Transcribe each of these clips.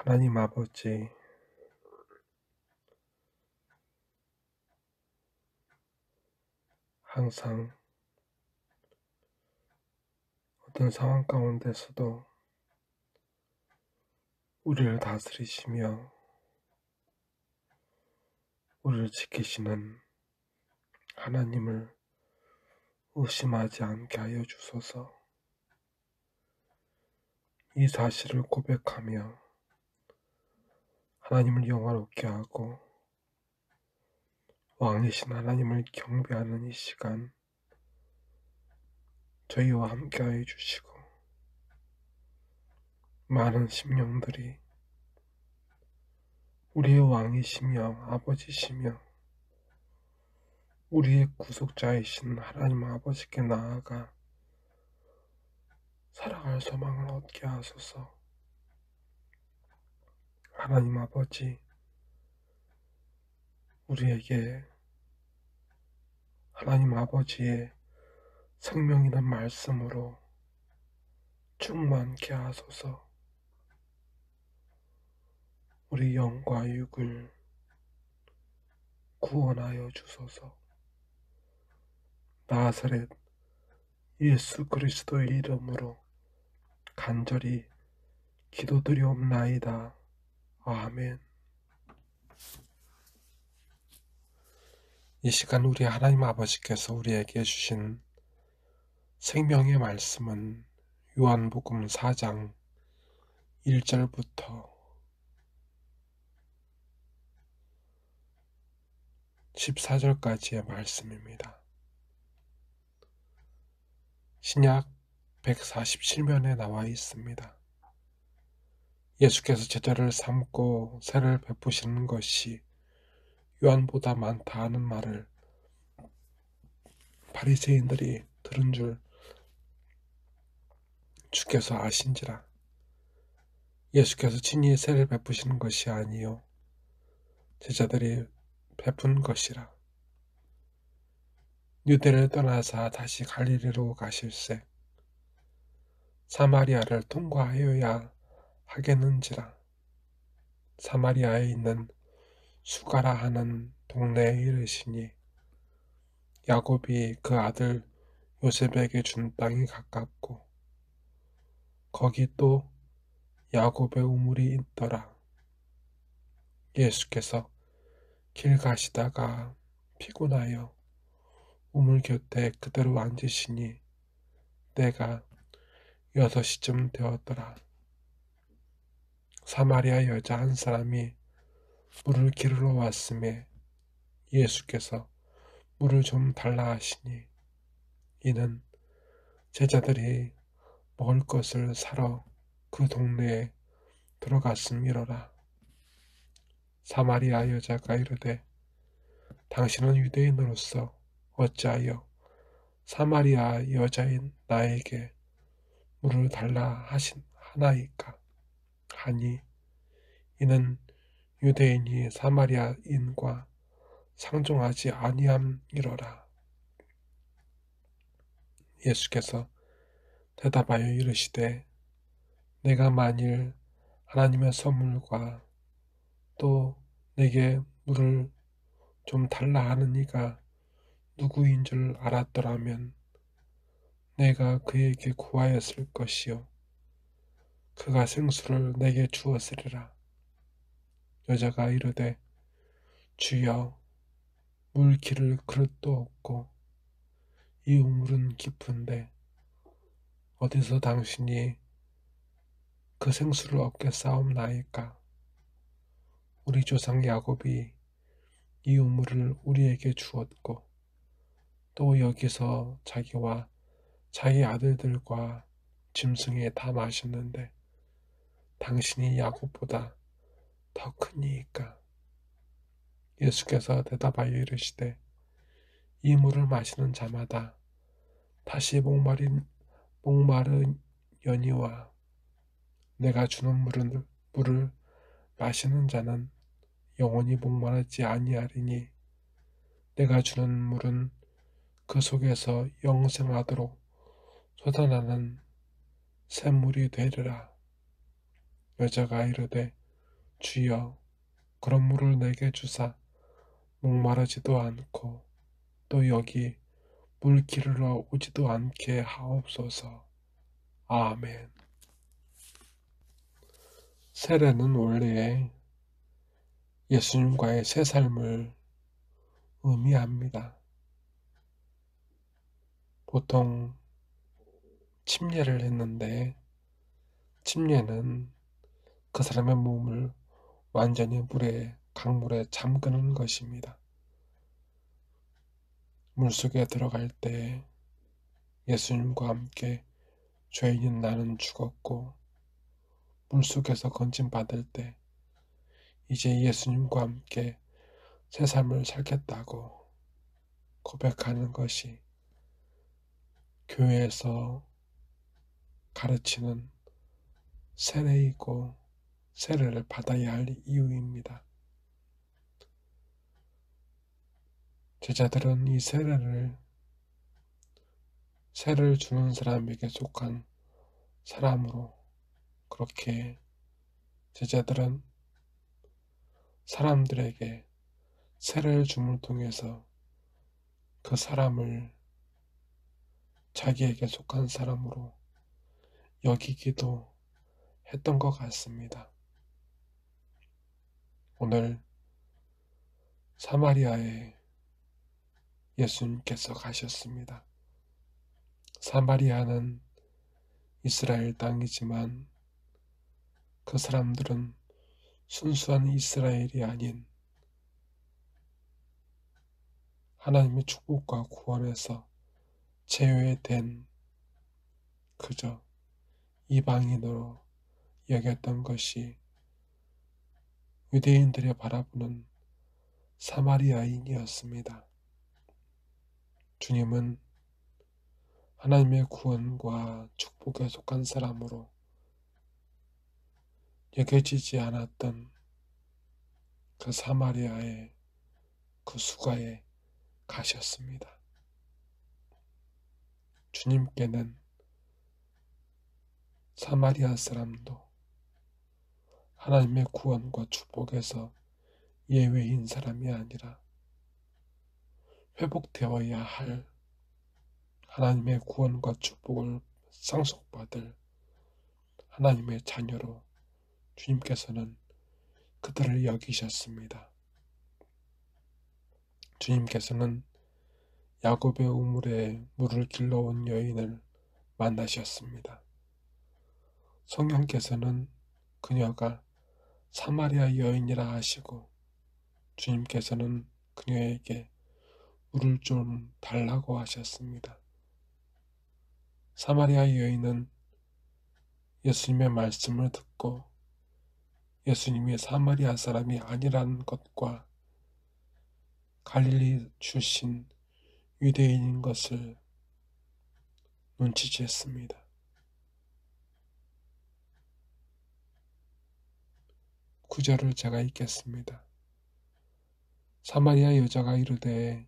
하나님 아버지, 항상 어떤 상황 가운데서도 우리를 다스리시며 우리를 지키시는 하나님을 의심하지 않게 하여 주소서. 이 사실을 고백하며 하나님을 영화롭게 하고 왕이신 하나님을 경배하는 이 시간 저희와 함께 하여 주시고, 많은 심령들이 우리의 왕이시며 아버지시며 우리의 구속자이신 하나님 아버지께 나아가 살아갈 소망을 얻게 하소서. 하나님 아버지, 우리에게 하나님 아버지의 생명이란 말씀으로 충만케 하소서. 우리 영과 육을 구원하여 주소서. 나사렛 예수 그리스도의 이름으로 간절히 기도드리옵나이다. 아멘. 이 시간 우리 하나님 아버지께서 우리에게 주신 생명의 말씀은 요한복음 4장 1절부터 14절까지의 말씀입니다. 신약 147면에 나와 있습니다. 예수께서 제자를 삼고 세를 베푸시는 것이 요한보다 많다 하는 말을 바리새인들이 들은 줄 주께서 아신지라. 예수께서 친히 세를 베푸시는 것이 아니요 제자들이 베푼 것이라. 유대를 떠나사 다시 갈릴리로 가실새 사마리아를 통과하여야 하겠는지라. 사마리아에 있는 수가라 하는 동네에 이르시니 야곱이 그 아들 요셉에게 준 땅이 가깝고 거기 또 야곱의 우물이 있더라. 예수께서 길 가시다가 피곤하여 우물 곁에 그대로 앉으시니 때가 6시쯤 되었더라. 사마리아 여자 한 사람이 물을 기르러 왔음에 예수께서 물을 좀 달라 하시니 이는 제자들이 먹을 것을 사러 그 동네에 들어갔음이로라. 사마리아 여자가 이르되 당신은 유대인으로서 어찌하여 사마리아 여자인 나에게 물을 달라 하나이까 하니 이는 유대인이 사마리아인과 상종하지 아니함이로라. 예수께서 대답하여 이르시되 내가 만일 하나님의 선물과 또 내게 물을 좀 달라 하는 이가 누구인 줄 알았더라면 내가 그에게 구하였을 것이요 그가 생수를 내게 주었으리라. 여자가 이르되 주여 물 기를 그릇도 없고 이 우물은 깊은데 어디서 당신이 그 생수를 얻겠사옵나이까. 우리 조상 야곱이 이 우물을 우리에게 주었고 또 여기서 자기와 자기 아들들과 짐승에 다 마셨는데 당신이 야곱보다 더 크니이까. 예수께서 대답하여 이르시되 이 물을 마시는 자마다 다시 목마르려니와 내가 주는 물을 마시는 자는 영원히 목마르지 아니하리니 내가 주는 물은 그 속에서 영생하도록 솟아나는 샘물이 되리라. 여자가 이르되 주여, 그런 물을 내게 주사 목마르지도 않고 또 여기 물 기르러 오지도 않게 하옵소서. 아멘. 세례는 원래 예수님과의 새 삶을 의미합니다. 보통 침례를 했는데 침례는 그 사람의 몸을 완전히 강물에 잠그는 것입니다. 물속에 들어갈 때 예수님과 함께 죄인인 나는 죽었고 물속에서 건짐받을 때 이제 예수님과 함께 새 삶을 살겠다고 고백하는 것이 교회에서 가르치는 세례이고 세례를 받아야 할 이유입니다. 제자들은 이 세례를 주는 사람에게 속한 사람으로 그렇게 제자들은 사람들에게 세례를 줌을 통해서 그 사람을 자기에게 속한 사람으로 여기기도 했던 것 같습니다. 오늘 사마리아에 예수님께서 가셨습니다. 사마리아는 이스라엘 땅이지만 그 사람들은 순수한 이스라엘이 아닌 하나님의 축복과 구원에서 제외된 그저 이방인으로 여겼던 것이 유대인들이 바라보는 사마리아인이었습니다. 주님은 하나님의 구원과 축복에 속한 사람으로 여겨지지 않았던 그 사마리아의 그 수가에 가셨습니다. 주님께는 사마리아 사람도 하나님의 구원과 축복에서 예외인 사람이 아니라 회복되어야 할 하나님의 구원과 축복을 상속받을 하나님의 자녀로 주님께서는 그들을 여기셨습니다. 주님께서는 야곱의 우물에 물을 길러온 여인을 만나셨습니다. 성령께서는 그녀가 사마리아 여인이라 하시고 주님께서는 그녀에게 물을 좀 달라고 하셨습니다. 사마리아 여인은 예수님의 말씀을 듣고 예수님이 사마리아 사람이 아니라는 것과 갈릴리 출신 유대인인 것을 눈치챘습니다. 구절을 제가 읽겠습니다. 사마리아 여자가 이르되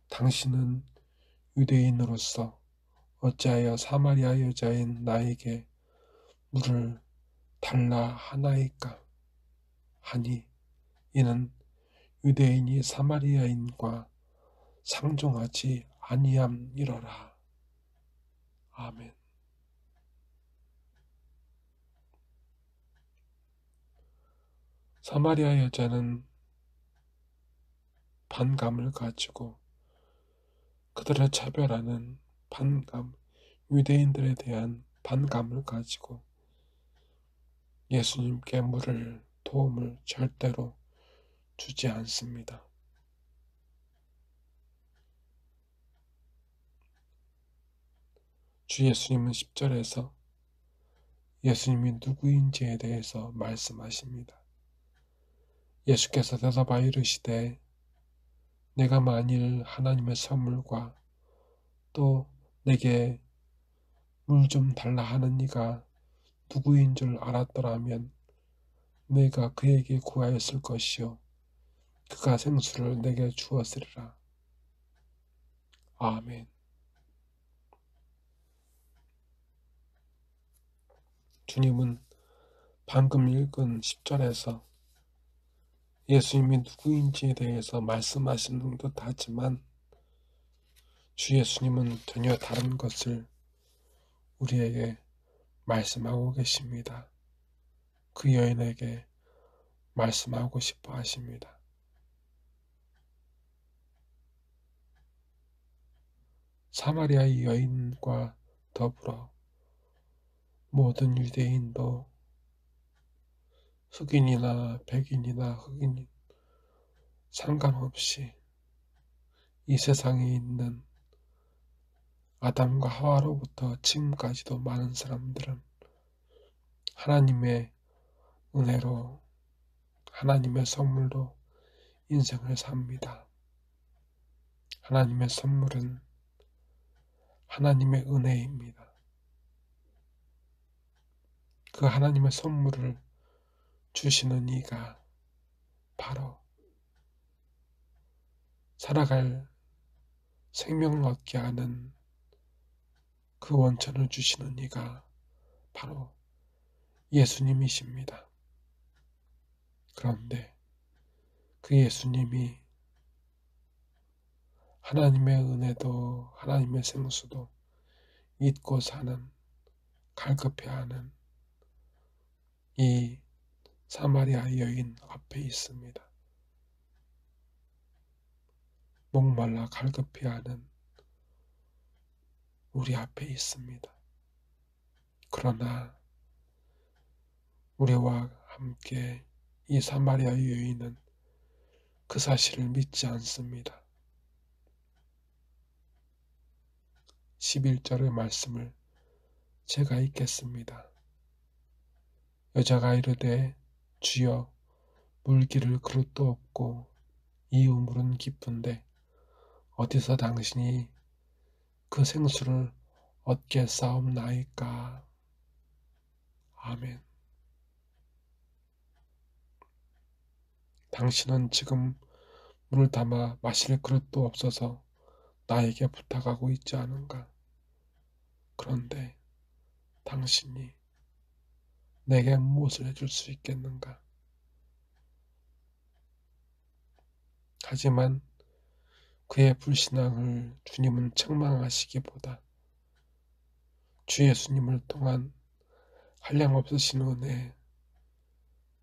당신은 유대인으로서 어찌하여 사마리아 여자인 나에게 물을 달라 하나이까 하니 이는 유대인이 사마리아인과 상종하지 아니함이로라. 아멘. 사마리아 여자는 반감을 가지고 그들을 차별하는 반감, 유대인들에 대한 반감을 가지고 예수님께 물을 도움을 절대로 주지 않습니다. 주 예수님은 10절에서 예수님이 누구인지에 대해서 말씀하십니다. 예수께서 대답하여 이르시되 내가 만일 하나님의 선물과 또 내게 물 좀 달라 하는 이가 누구인 줄 알았더라면 내가 그에게 구하였을 것이요 그가 생수를 내게 주었으리라. 아멘. 주님은 방금 읽은 10절에서 예수님이 누구인지에 대해서 말씀하시는 듯 하지만 주 예수님은 전혀 다른 것을 우리에게 말씀하고 계십니다. 그 여인에게 말씀하고 싶어 하십니다. 사마리아의 여인과 더불어 모든 유대인도 흑인이나 백인이나 흑인 상관없이 이 세상에 있는 아담과 하와로부터 지금까지도 많은 사람들은 하나님의 은혜로 하나님의 선물로 인생을 삽니다. 하나님의 선물은 하나님의 은혜입니다. 그 하나님의 선물을 주시는 이가 바로 살아갈 생명을 얻게 하는 그 원천을 주시는 이가 바로 예수님이십니다. 그런데 그 예수님이 하나님의 은혜도 하나님의 생수도 잊고 사는 갈급해하는 이 사마리아 여인 앞에 있습니다. 목말라 갈급해하는 우리 앞에 있습니다. 그러나 우리와 함께 이 사마리아 여인은 그 사실을 믿지 않습니다. 11절의 말씀을 제가 읽겠습니다. 여자가 이르되 주여 물기를 그릇도 없고 이 우물은 깊은데 어디서 당신이 그 생수를 얻게 싸움나이까. 아멘. 당신은 지금 물을 담아 마실 그릇도 없어서 나에게 부탁하고 있지 않은가? 그런데 당신이 내게 무엇을 해줄 수 있겠는가? 하지만 그의 불신앙을 주님은 책망하시기보다 주 예수님을 통한 한량없으신 은혜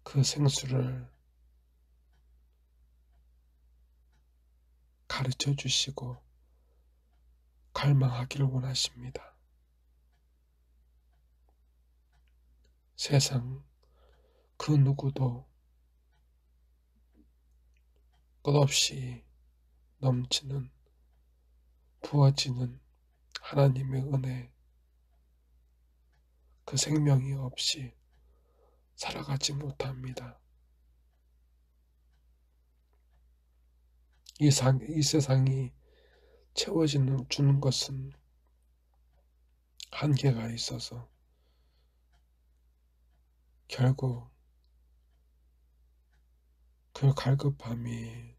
그 생수를 가르쳐 주시고 갈망하기를 원하십니다. 세상 그 누구도 끝없이 넘치는 부어지는 하나님의 은혜 그 생명이 없이 살아가지 못합니다. 이 세상이 주는 것은 한계가 있어서 결국 그 갈급함이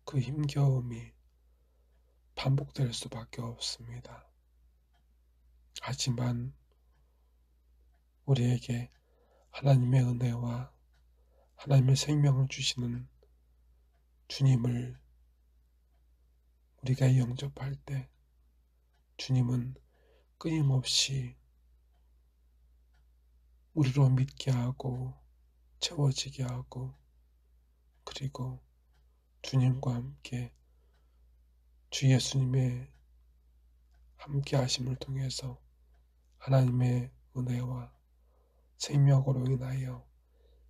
그 힘겨움이 반복될 수밖에 없습니다. 하지만 우리에게 하나님의 은혜와 하나님의 생명을 주시는 주님을 우리가 영접할 때 주님은 끊임없이 우리로 믿게 하고 채워지게 하고 그리고 주님과 함께 주 예수님의 함께 하심을 통해서 하나님의 은혜와 생명으로 인하여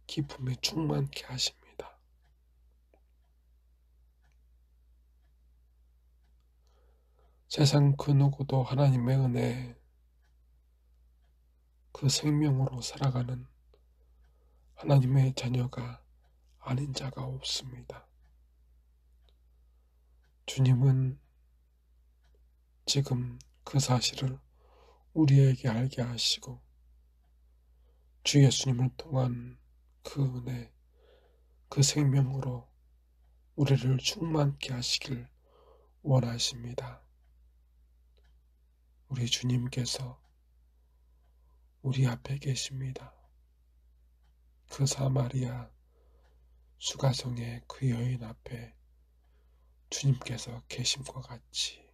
기쁨이 충만케 하십니다. 세상 그 누구도 하나님의 은혜 그 생명으로 살아가는 하나님의 자녀가 아닌 자가 없습니다. 주님은 지금 그 사실을 우리에게 알게 하시고 주 예수님을 통한 그 은혜, 그 생명으로 우리를 충만케 하시길 원하십니다. 우리 주님께서 우리 앞에 계십니다. 그 사마리아 수가성의 그 여인 앞에 주님께서 계심과 같이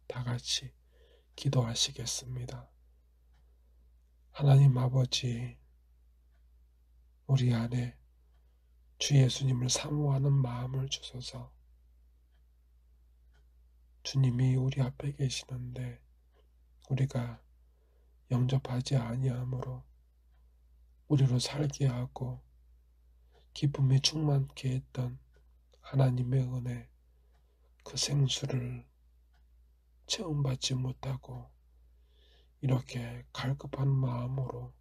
다 같이 기도하시겠습니다. 하나님 아버지, 우리 안에 주 예수님을 사모하는 마음을 주소서. 주님이 우리 앞에 계시는데 우리가 영접하지 아니하므로 우리로 살게 하고 기쁨이 충만케 했던 하나님의 은혜, 그 생수를 체험받지 못하고 이렇게 갈급한 마음으로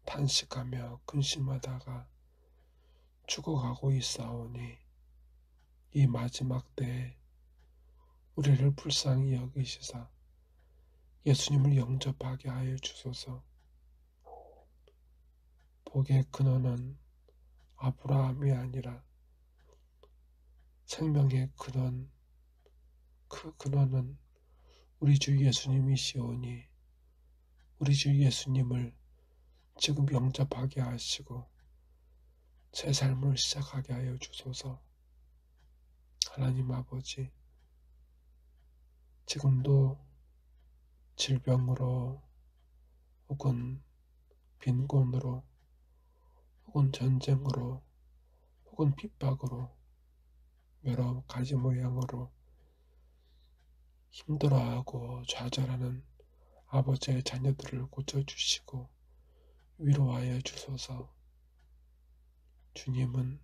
탄식하며 근심하다가 죽어가고 있사오니 이 마지막 때에 우리를 불쌍히 여기시사 예수님을 영접하게 하여 주소서. 복의 근원은 아브라함이 아니라 생명의 근원, 그 근원은 우리 주 예수님이시오니 우리 주 예수님을 지금 영접하게 하시고 새 삶을 시작하게 하여 주소서. 하나님 아버지, 지금도 질병으로 혹은 빈곤으로 혹은 전쟁으로 혹은 핍박으로 여러 가지 모양으로 힘들어하고 좌절하는 아버지의 자녀들을 고쳐주시고 위로하여 주소서. 주님은,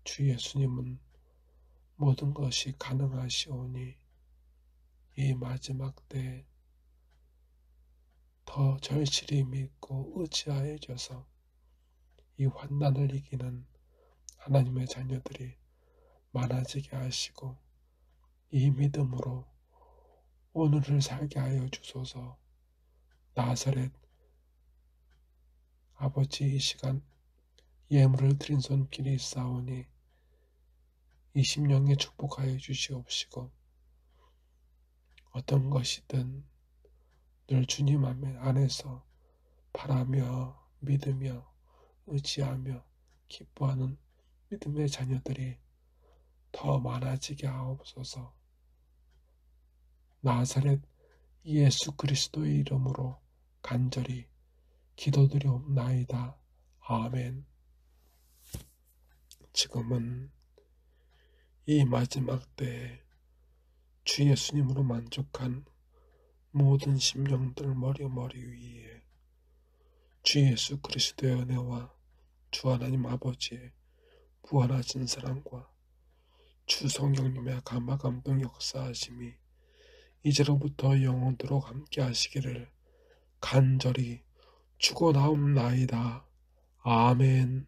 주 예수님은 모든 것이 가능하시오니 이 마지막 때에 더 절실히 믿고 의지하여져서 이 환난을 이기는 하나님의 자녀들이 많아지게 하시고 이 믿음으로 오늘을 살게 하여 주소서. 나사렛 아버지, 이 시간 예물을 드린 손길이 있사오니 이 심령에 축복하여 주시옵시고 어떤 것이든 늘 주님 안에서 바라며 믿으며 의지하며 기뻐하는 믿음의 자녀들이 더 많아지게 하옵소서. 나사렛 예수 그리스도의 이름으로 간절히 기도드리옵나이다. 아멘. 지금은 이 마지막 때에 주 예수님으로 만족한 모든 심령들 머리 위에 주 예수 그리스도의 은혜와 주 하나님 아버지의 무한하신 사랑과 주 성령님의 감화감동 역사하심이 이제로부터 영원토록 함께 하시기를 간절히 축원하옵나이다. 아멘.